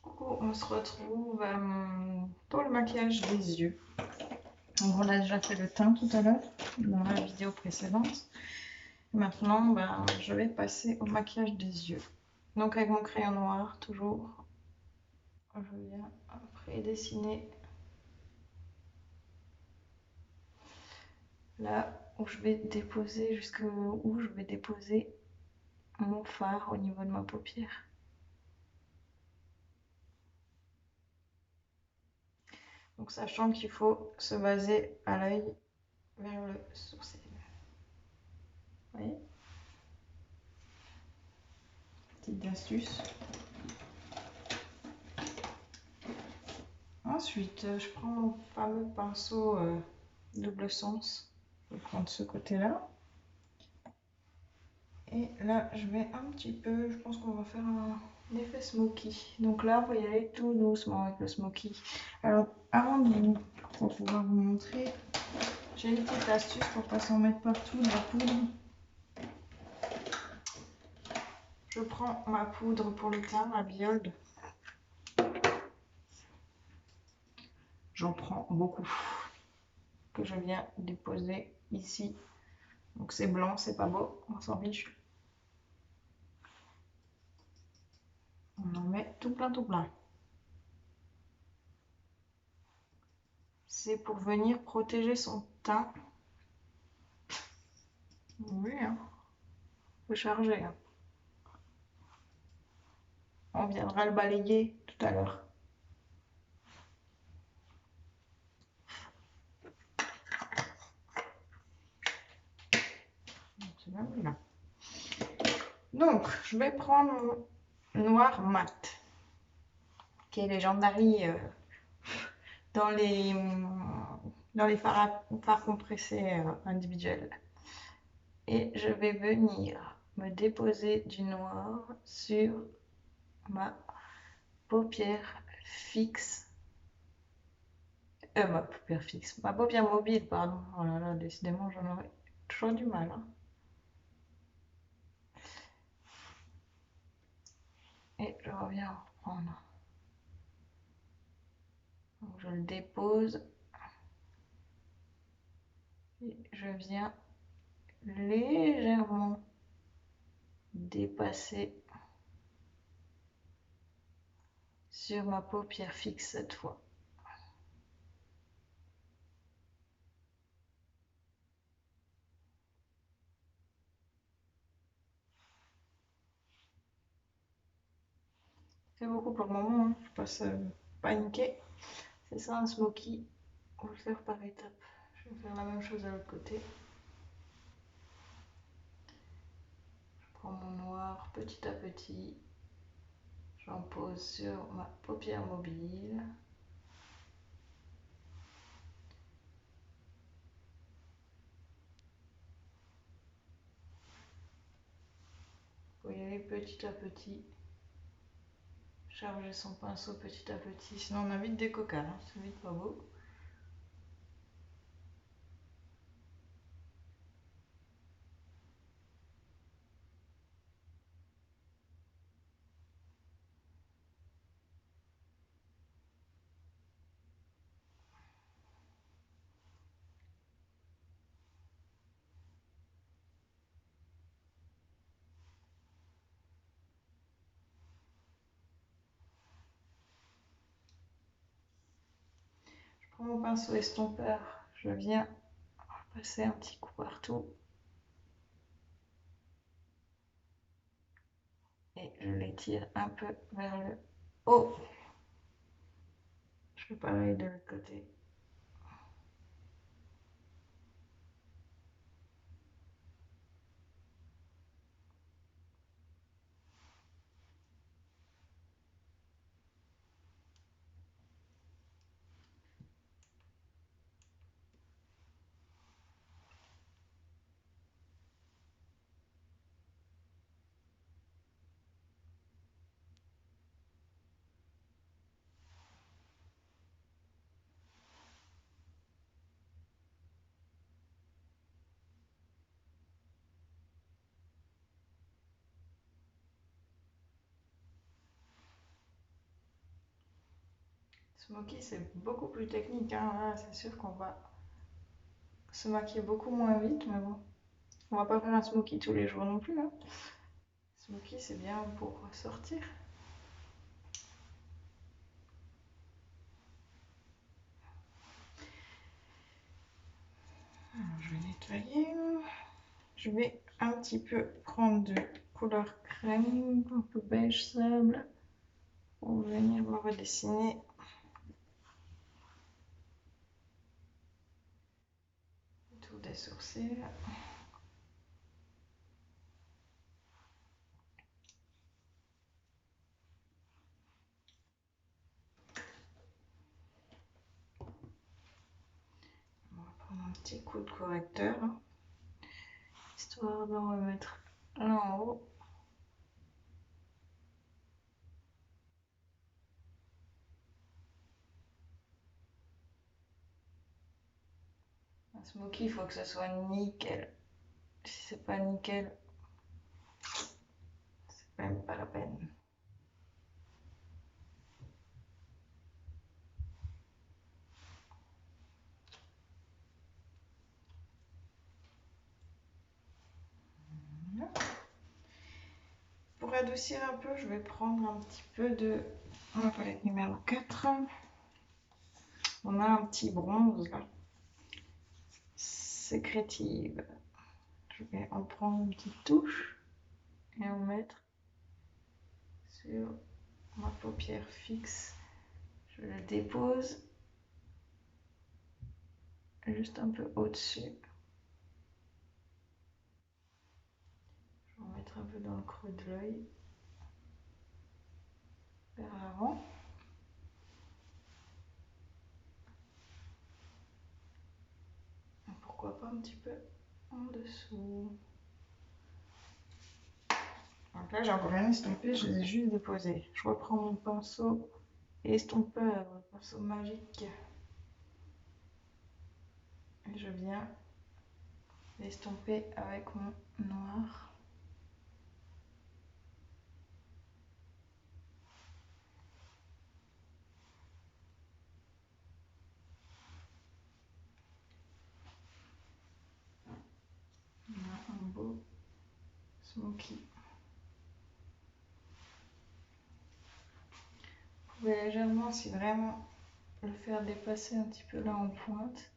Coucou, on se retrouve pour le maquillage des yeux. Donc on a déjà fait le teint tout à l'heure dans la vidéo précédente. Maintenant, je vais passer au maquillage des yeux. Donc avec mon crayon noir, toujours, je viens après dessiner là où je vais déposer, jusqu'où je vais déposer mon fard au niveau de ma paupière. Donc sachant qu'il faut se baser à l'œil vers le sourcil. Vous voyez? Petite astuce. Ensuite, je prends mon fameux pinceau double sens. Je vais prendre ce côté-là. Et là, je vais un petit peu, je pense qu'on va faire un effet smoky. Donc là, il faut y aller tout doucement avec le smoky. Alors, pour pouvoir vous montrer, j'ai une petite astuce pour pas s'en mettre partout de la poudre. Je prends ma poudre pour le teint, ma Biold. J'en prends beaucoup, que je viens déposer ici. Donc c'est blanc, c'est pas beau, on s'en fiche. On en met tout plein, tout plein. C'est pour venir protéger son teint. Oui, hein. Faut charger. Hein. On viendra le balayer tout à l'heure. Donc, je vais prendre mon noir mat, qui est légendary dans les fards compressés individuels. Et je vais venir me déposer du noir sur ma paupière fixe. Ma paupière mobile, pardon. Oh là là, décidément, j'en aurais toujours du mal. Hein. Et je reviens reprendre. Donc je le dépose. Et je viens légèrement dépasser sur ma paupière fixe cette fois. C'est beaucoup pour le moment, hein. Je passe paniquer. C'est ça un smoky. On va le faire par étapes. Je vais faire la même chose de l'autre côté. Je prends mon noir petit à petit. J'en pose sur ma paupière mobile. Il faut y aller petit à petit. Charger son pinceau petit à petit. Sinon on a vite des cocards. Hein. C'est vite pas beau. Je prends mon pinceau estompeur. Je viens passer un petit coup partout. Et je l'étire un peu vers le haut. Je fais pareil de l'autre côté. Smoky, c'est beaucoup plus technique, hein. Là, c'est sûr qu'on va se maquiller beaucoup moins vite, mais bon. On va pas faire un smoky tous les jours non plus, hein. Smoky, c'est bien pour sortir. Alors, je vais nettoyer. Je vais un petit peu prendre de couleur crème, un peu beige sable, pour venir me redessiner autour des sourcils. On va prendre un petit coup de correcteur, hein, histoire de remettre là en haut. Un smoky, il faut que ce soit nickel. Si c'est pas nickel, c'est même pas la peine. Pour adoucir un peu, je vais prendre un petit peu de ma palette numéro 4. On a un petit bronze là, sécrétive. Je vais en prendre une petite touche et en mettre sur ma paupière fixe. Je le dépose juste un peu au-dessus. Je vais en mettre un peu dans le creux de l'œil, vers l'avant. Pourquoi pas un petit peu en dessous. Donc là, j'ai encore rien estompé, je les ai juste déposés. Je reprends mon pinceau estompeur, le pinceau magique. Et je viens l'estomper avec mon noir. On a un beau smoky. Vous pouvez légèrement, si vraiment, le faire dépasser un petit peu là en pointe.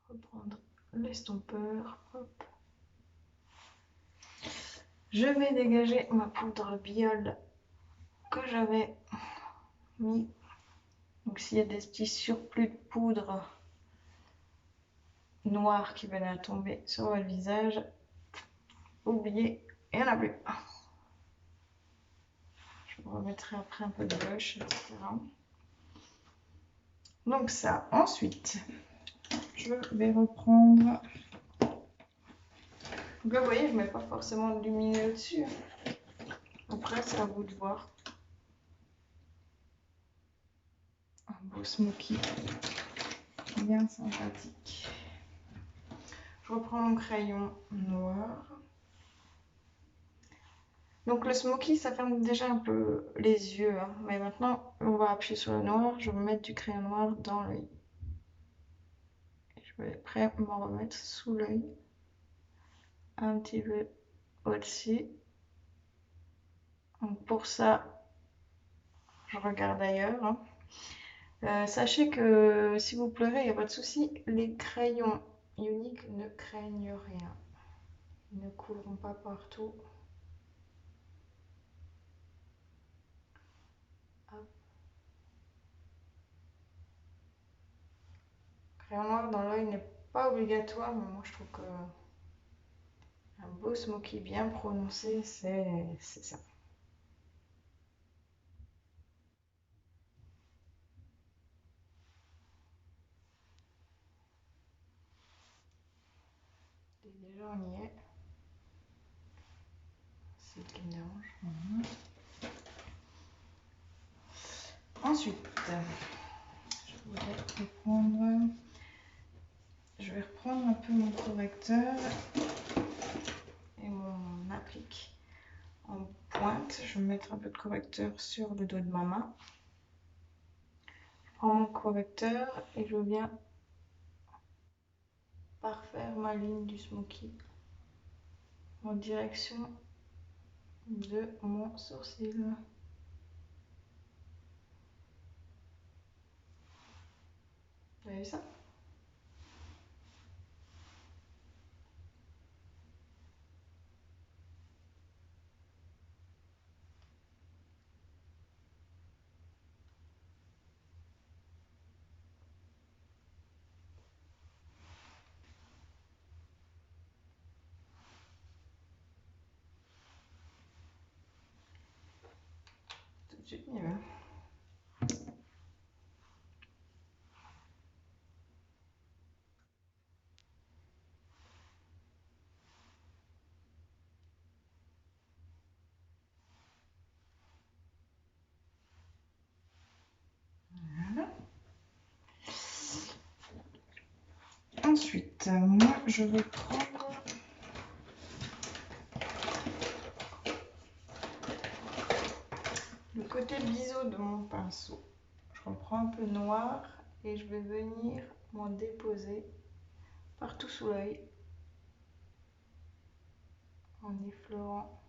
Reprendre l'estompeur. Hop. Je vais dégager ma poudre biole que j'avais mis. Donc s'il y a des petits surplus de poudre noire qui venaient à tomber sur votre visage, oubliez, il n'y en a plus. Je vous remettrai après un peu de blush, etc. Donc ça, ensuite, je vais reprendre. Donc là, vous voyez, je ne mets pas forcément de lumineux au-dessus. Après, c'est à vous de voir. Un beau smoky, bien sympathique. Je reprends mon crayon noir. Donc le smoky, ça ferme déjà un peu les yeux, hein. Mais maintenant, on va appuyer sur le noir. Je vais mettre du crayon noir dans l'œil. Je vais après m'en remettre sous l'œil. Un petit peu au-dessus. Donc pour ça, je regarde ailleurs, hein. Sachez que si vous pleurez, il n'y a pas de souci. Les crayons uniques ne craignent rien. Ils ne couleront pas partout. Hop. Crayon noir dans l'œil n'est pas obligatoire, mais moi je trouve que un beau smoky bien prononcé, c'est ça. Et déjà on y est. C'est ce qui me dérange. Ensuite, je vais reprendre un peu mon correcteur. graphique en pointe. Je vais mettre un peu de correcteur sur le dos de ma main. Je prends mon correcteur et je viens parfaire ma ligne du smoky en direction de mon sourcil. Vous avez vu ça? Tout de suite mieux. Voilà. Ensuite, moi je vais prendre le côté biseau de mon pinceau. Je reprends un peu noir et je vais venir m'en déposer partout sous l'œil en effleurant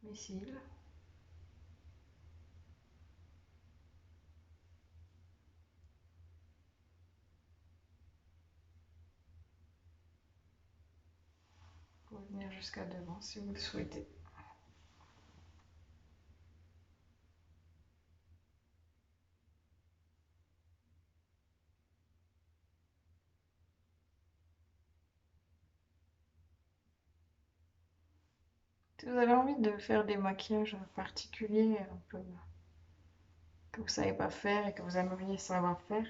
mes cils. Pour venir jusqu'à devant si vous le souhaitez. Si vous avez envie de faire des maquillages particuliers, un peu que vous ne savez pas faire et que vous aimeriez savoir faire,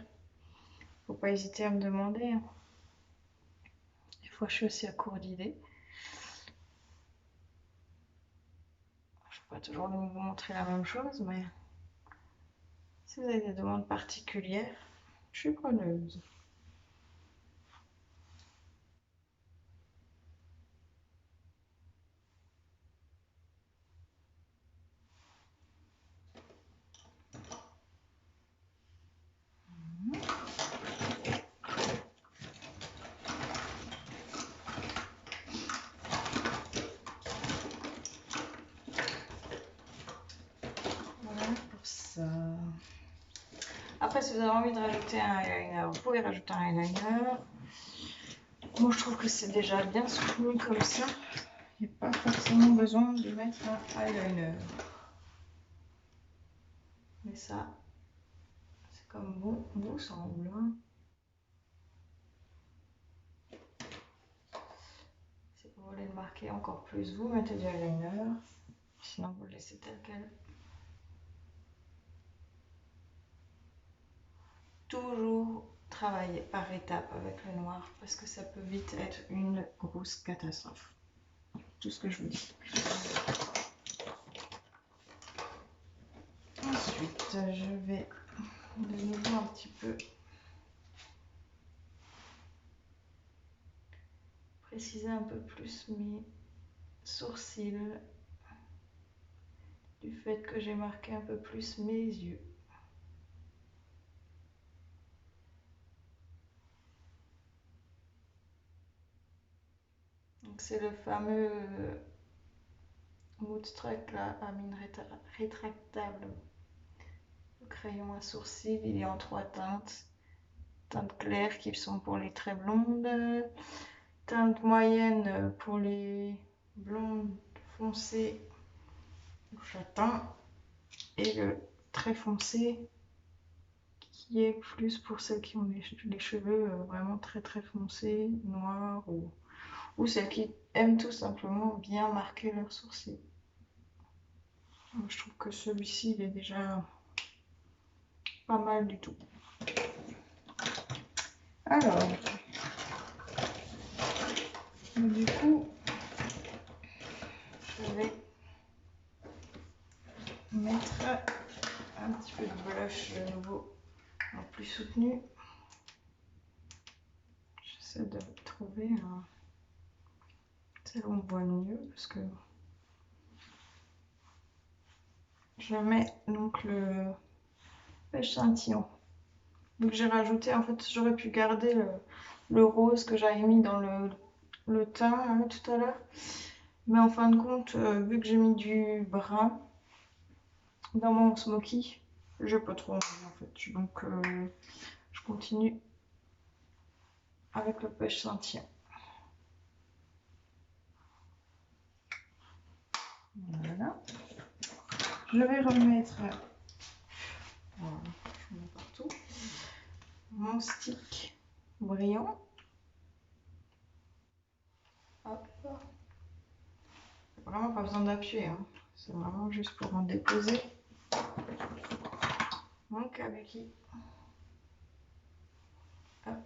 faut pas hésiter à me demander. Des fois, je suis aussi à court d'idées. Je ne peux pas toujours vous montrer la même chose, mais si vous avez des demandes particulières, je suis preneuse. Voilà pour ça. Après, si vous avez envie de rajouter un eyeliner, vous pouvez rajouter un eyeliner. Moi, je trouve que c'est déjà bien soutenu comme ça. Il n'y a pas forcément besoin de mettre un eyeliner. Mais ça, c'est comme bon vous semble. Si vous voulez le marquer encore plus, vous mettez du eyeliner. Sinon, vous le laissez tel quel. Toujours travailler par étapes avec le noir parce que ça peut vite être une grosse catastrophe. Tout ce que je vous dis. Ensuite, je vais de nouveau un petit peu préciser un peu plus mes sourcils du fait que j'ai marqué un peu plus mes yeux. C'est le fameux Moodstruck là, à mine rétractable. Le crayon à sourcils, il est en 3 teintes. Teintes claires qui sont pour les très blondes, teinte moyenne pour les blondes foncées ou châtain, et le très foncé qui est plus pour celles qui ont les cheveux vraiment très très foncés, noirs, ou celles qui aiment tout simplement bien marquer leurs sourcils. Je trouve que celui-ci il est déjà pas mal du tout. Alors, du coup, je vais mettre un petit peu de blush de nouveau en plus soutenu. Je J'essaie de trouver celle où on voit mieux parce que je mets donc le pêche scintillon. Donc j'ai rajouté, en fait, j'aurais pu garder le rose que j'avais mis dans le teint hein, tout à l'heure. Mais en fin de compte, vu que j'ai mis du brun dans mon smoky, j'ai pas trop envie en fait. Donc je continue avec le pêche scintillant. Voilà. Je vais remettre, voilà, je mets partout, mon stick brillant. Hop. Vraiment pas besoin d'appuyer, hein. C'est vraiment juste pour en déposer mon kabuki. Hop,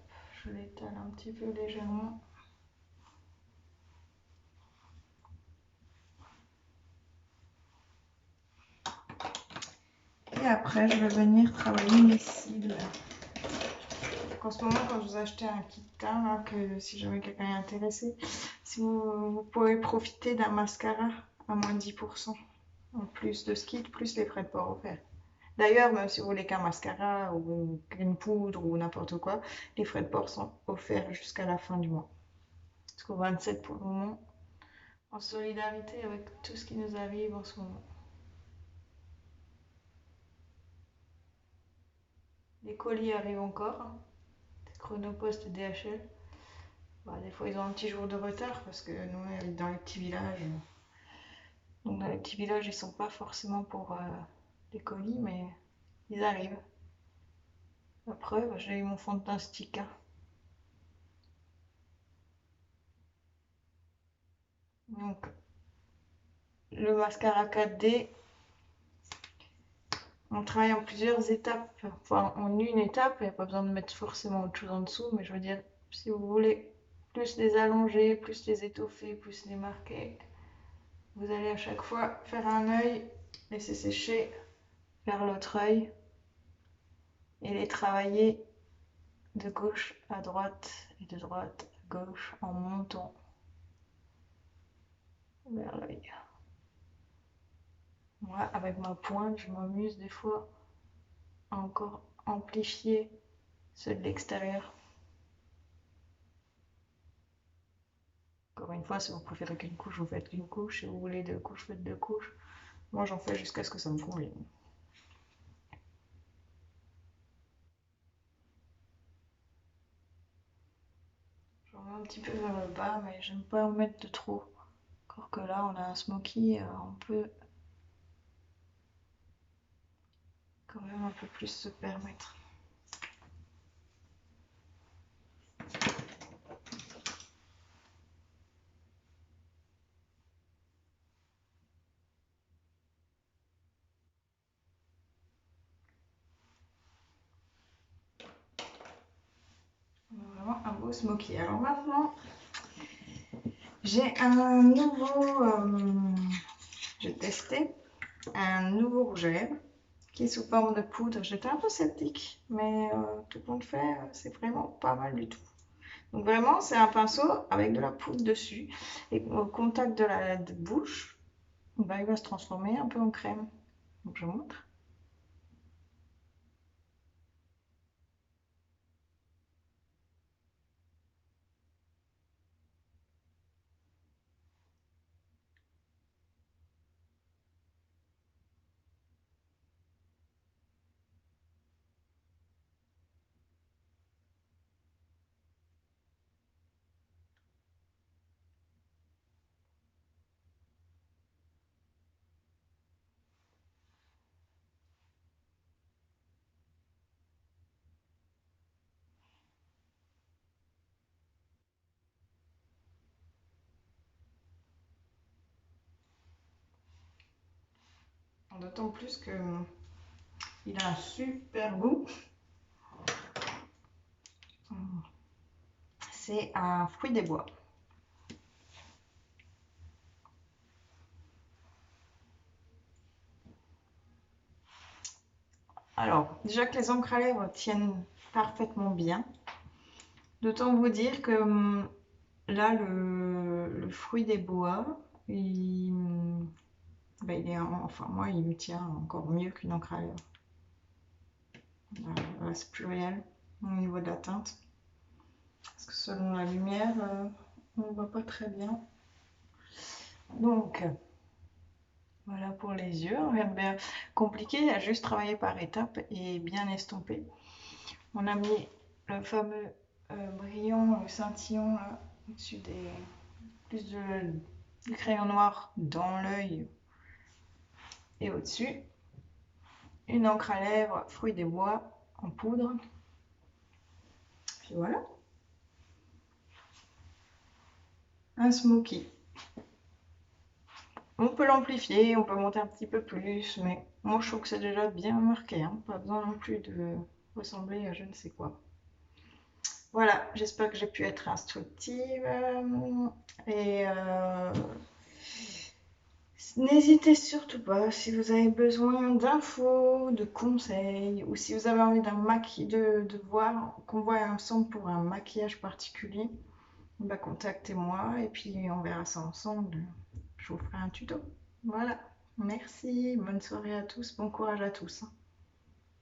je l'étale un petit peu légèrement. Et après, je vais venir travailler mes cils. Donc en ce moment, quand vous achetez un kit teint, là, que si jamais quelqu'un est intéressé, si vous pouvez profiter d'un mascara à moins de 10%, en plus de ce kit, plus les frais de port offerts. D'ailleurs, même si vous voulez qu'un mascara ou une poudre ou n'importe quoi, les frais de port sont offerts jusqu'à la fin du mois. Jusqu'au 27 pour le moment, en solidarité avec tout ce qui nous arrive en ce moment. Les colis arrivent encore, Chronopost et DHL. Bah, des fois, ils ont un petit jour de retard parce que nous, on est dans les petits villages. Donc, dans les petits villages, ils sont pas forcément pour les colis, mais ils arrivent. Après, bah, j'ai eu mon fond de teint stick. Hein. Donc, le mascara 4D, on travaille en plusieurs étapes. Enfin, en une étape, il n'y a pas besoin de mettre forcément autre chose en dessous, mais je veux dire, si vous voulez plus les allonger, plus les étoffer, plus les marquer, vous allez à chaque fois faire un œil, laisser sécher, faire l'autre œil et les travailler de gauche à droite et de droite à gauche en montant vers l'œil. Moi, avec ma pointe, je m'amuse des fois à encore amplifier ceux de l'extérieur. Encore une fois, si vous préférez qu'une couche, vous faites qu'une couche. Si vous voulez deux couches, faites deux couches. Moi, j'en fais jusqu'à ce que ça me convienne. J'en mets un petit peu vers le bas, mais j'aime pas en mettre de trop. Encore que là, on a un smoky, on peut quand même un peu plus se permettre. Vraiment un beau smoky. Alors maintenant, j'ai un nouveau, j'ai testé un nouveau rouge à lèvres qui est sous forme de poudre. J'étais un peu sceptique, mais tout compte fait, c'est vraiment pas mal du tout. Donc vraiment, c'est un pinceau avec de la poudre dessus. Et au contact de la bouche, bah, il va se transformer un peu en crème. Donc je montre. D'autant plus que il a un super goût. C'est un fruit des bois. Alors, déjà que les encres à lèvres tiennent parfaitement bien. D'autant vous dire que là, le fruit des bois, il est enfin moi, il me tient encore mieux qu'une encre à lèvres. Là, c'est plus réel au niveau de la teinte. Parce que selon la lumière, on ne voit pas très bien. Donc, voilà pour les yeux. Rien de bien compliqué, il y a juste travaillé par étapes et bien estompé. On a mis le fameux brillant, le scintillon là, au-dessus plus du crayon noir dans l'œil et au-dessus. Une encre à lèvres, fruit des bois en poudre. Puis voilà. Un smoky. On peut l'amplifier, on peut monter un petit peu plus, mais moi je trouve que c'est déjà bien marqué, hein. Pas besoin non plus de ressembler à je ne sais quoi. Voilà, j'espère que j'ai pu être instructive et n'hésitez surtout pas si vous avez besoin d'infos, de conseils ou si vous avez envie de voir qu'on voit ensemble pour un maquillage particulier, bah, contactez-moi et puis on verra ça ensemble. Je vous ferai un tuto. Voilà, merci, bonne soirée à tous, bon courage à tous.